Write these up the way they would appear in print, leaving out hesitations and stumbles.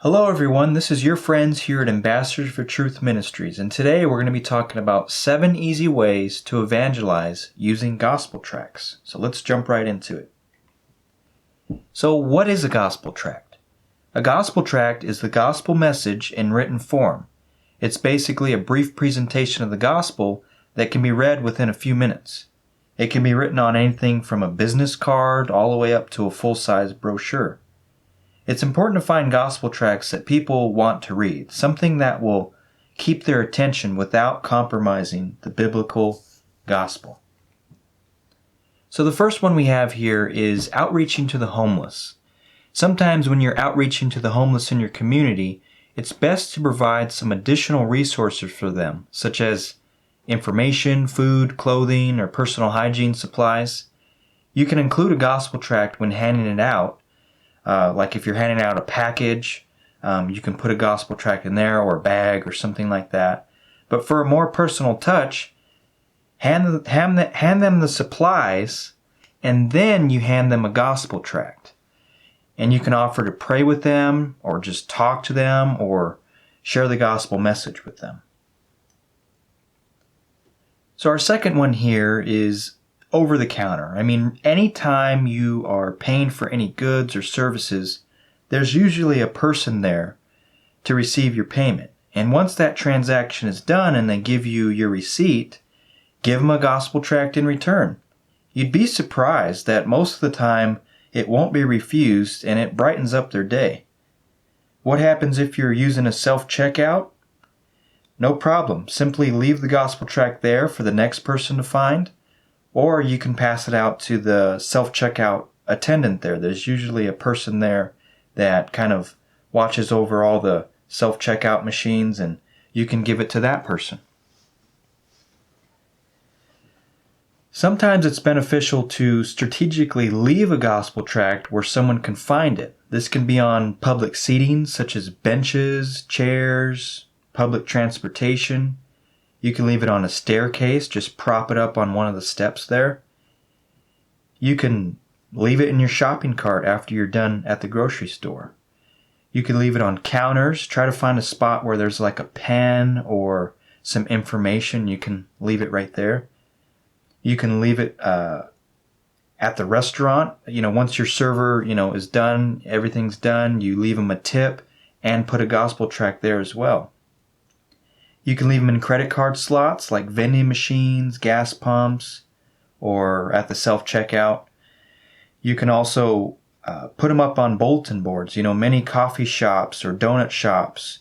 Hello everyone, this is your friends here at Ambassadors for Truth Ministries, and today we're going to be talking about 7 easy ways to evangelize using gospel tracts. So let's jump right into it. So what is a gospel tract? A gospel tract is the gospel message in written form. It's basically a brief presentation of the gospel that can be read within a few minutes. It can be written on anything from a business card all the way up to a full-size brochure. It's important to find gospel tracts that people want to read, something that will keep their attention without compromising the biblical gospel. So the first one we have here is outreaching to the homeless. Sometimes when you're outreaching to the homeless in your community, it's best to provide some additional resources for them, such as information, food, clothing, or personal hygiene supplies. You can include a gospel tract when handing it out. Like if you're handing out a package, you can put a gospel tract in there or a bag or something like that. But for a more personal touch, hand them the supplies, and then you hand them a gospel tract. And you can offer to pray with them or just talk to them or share the gospel message with them. So our second one here is over the counter. Anytime you are paying for any goods or services, there's usually a person there to receive your payment. And once that transaction is done and they give you your receipt, give them a gospel tract in return. You'd be surprised that most of the time it won't be refused and it brightens up their day. What happens if you're using a self-checkout? No problem. Simply leave the gospel tract there for the next person to find. Or you can pass it out to the self-checkout attendant there. There's usually a person there that kind of watches over all the self-checkout machines, and you can give it to that person. Sometimes it's beneficial to strategically leave a gospel tract where someone can find it. This can be on public seating, such as benches, chairs, public transportation. You can leave it on a staircase, just prop it up on one of the steps there. You can leave it in your shopping cart after you're done at the grocery store. You can leave it on counters. Try to find a spot where there's like a pen or some information. You can leave it right there. You can leave it at the restaurant. Once your server, is done, everything's done, you leave them a tip and put a gospel tract there as well. You can leave them in credit card slots like vending machines, gas pumps, or at the self-checkout. You can also put them up on bulletin boards. Many coffee shops or donut shops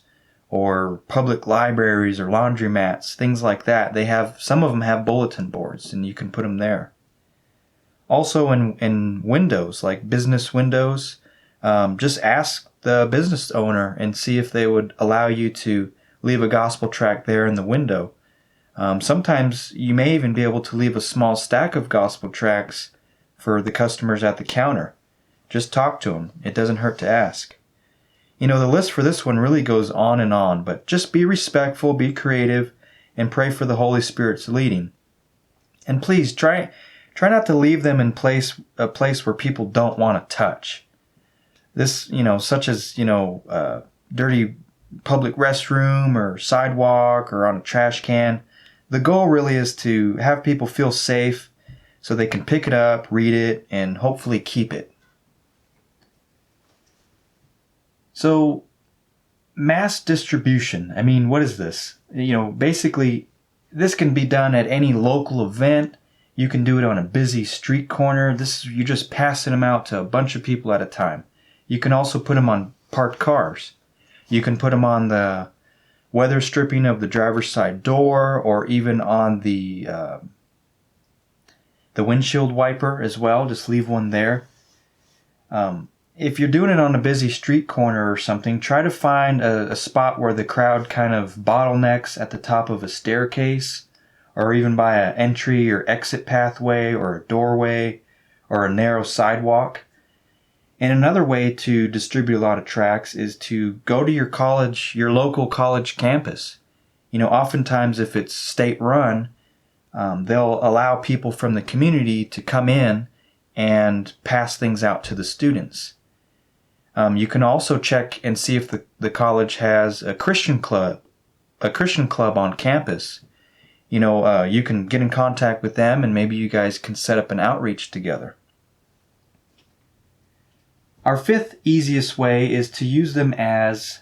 or public libraries or laundromats, things like that. Some of them have bulletin boards, and you can put them there. Also in windows, like business windows, just ask the business owner and see if they would allow you to leave a gospel tract there in the window. Sometimes you may even be able to leave a small stack of gospel tracts for the customers at the counter. Just talk to them. It doesn't hurt to ask. The list for this one really goes on, but just be respectful, be creative, and pray for the Holy Spirit's leading. And please try not to leave them in a place where people don't want to touch. This, such as, dirty public restroom or sidewalk or on a trash can. The goal really is to have people feel safe so they can pick it up, read it, and hopefully keep it. So, mass distribution. What is this? Basically, this can be done at any local event. You can do it on a busy street corner. You're just passing them out to a bunch of people at a time. You can also put them on parked cars. You can put them on the weather stripping of the driver's side door, or even on the windshield wiper as well. Just leave one there. If you're doing it on a busy street corner or something, try to find a spot where the crowd kind of bottlenecks at the top of a staircase, or even by an entry or exit pathway or a doorway or a narrow sidewalk. And another way to distribute a lot of tracts is to go to your local college campus. Oftentimes if it's state run, they'll allow people from the community to come in and pass things out to the students. You can also check and see if the college has a Christian club on campus. You can get in contact with them, and maybe you guys can set up an outreach together. Our fifth easiest way is to use them as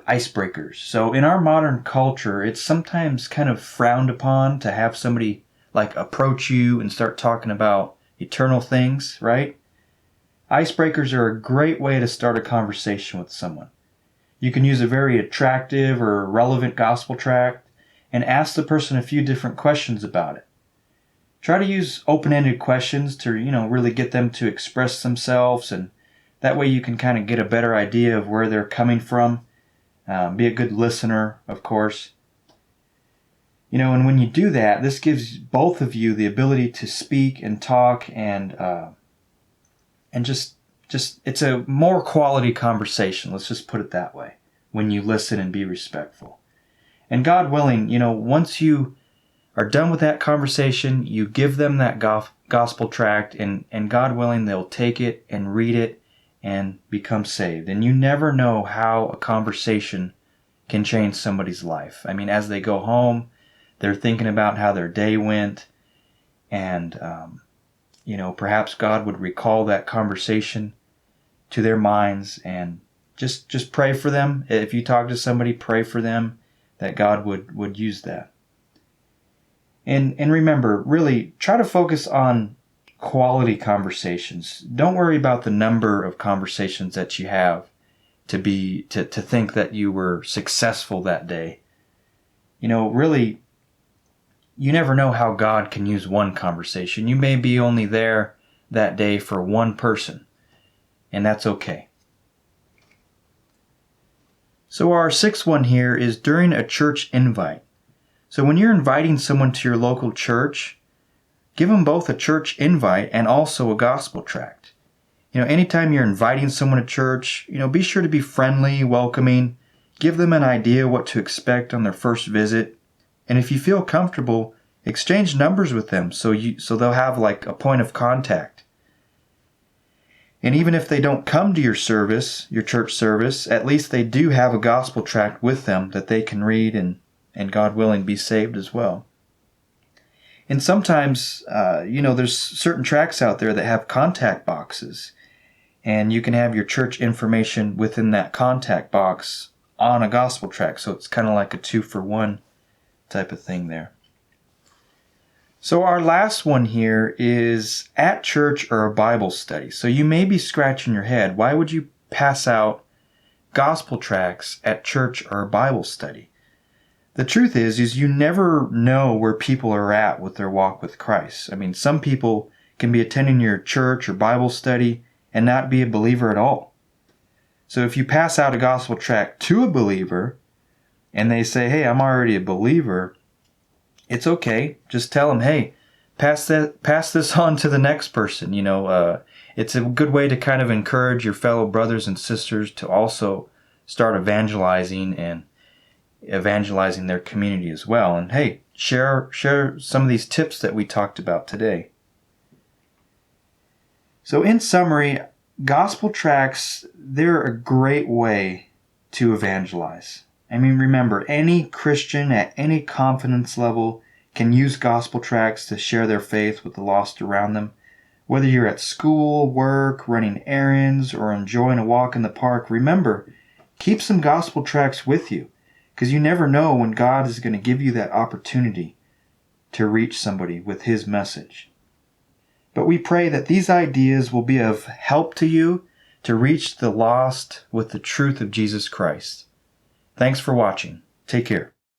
icebreakers. So in our modern culture, it's sometimes kind of frowned upon to have somebody like approach you and start talking about eternal things, right? Icebreakers are a great way to start a conversation with someone. You can use a very attractive or relevant gospel tract and ask the person a few different questions about it. Try to use open-ended questions to, really get them to express themselves, and that way you can kind of get a better idea of where they're coming from. Be a good listener, of course. And when you do that, this gives both of you the ability to speak and talk, and just it's a more quality conversation. Let's just put it that way. When you listen and be respectful. And God willing, once you are done with that conversation, you give them that gospel tract, and God willing, they'll take it and read it and become saved. And you never know how a conversation can change somebody's life. I mean, as they go home, they're thinking about how their day went, and perhaps God would recall that conversation to their minds, and just pray for them. If you talk to somebody, pray for them that God would use that. And remember, really try to focus on quality conversations. Don't worry about the number of conversations that you have to think that you were successful that day. Really, you never know how God can use one conversation. You may be only there that day for one person, and that's okay. So our sixth one here is during a church invite. So when you're inviting someone to your local church, give them both a church invite and also a gospel tract. Anytime you're inviting someone to church, be sure to be friendly, welcoming, give them an idea what to expect on their first visit. And if you feel comfortable, exchange numbers with them so they'll have like a point of contact. And even if they don't come to your church service, at least they do have a gospel tract with them that they can read and God willing, be saved as well. And sometimes, there's certain tracts out there that have contact boxes, and you can have your church information within that contact box on a gospel tract. So it's kind of like a 2-for-1 type of thing there. So our last one here is at church or a Bible study. So you may be scratching your head. Why would you pass out gospel tracts at church or a Bible study? The truth is you never know where people are at with their walk with Christ. I mean, some people can be attending your church or Bible study and not be a believer at all. So if you pass out a gospel tract to a believer and they say, hey, I'm already a believer, it's okay. Just tell them, hey, pass this on to the next person. It's a good way to kind of encourage your fellow brothers and sisters to also start evangelizing their community as well. And hey, share some of these tips that we talked about today. So in summary, gospel tracts, they're a great way to evangelize. I mean, remember, any Christian at any confidence level can use gospel tracts to share their faith with the lost around them. Whether you're at school, work, running errands, or enjoying a walk in the park, remember, keep some gospel tracts with you, because you never know when God is going to give you that opportunity to reach somebody with His message. But we pray that these ideas will be of help to you to reach the lost with the truth of Jesus Christ. Thanks for watching. Take care.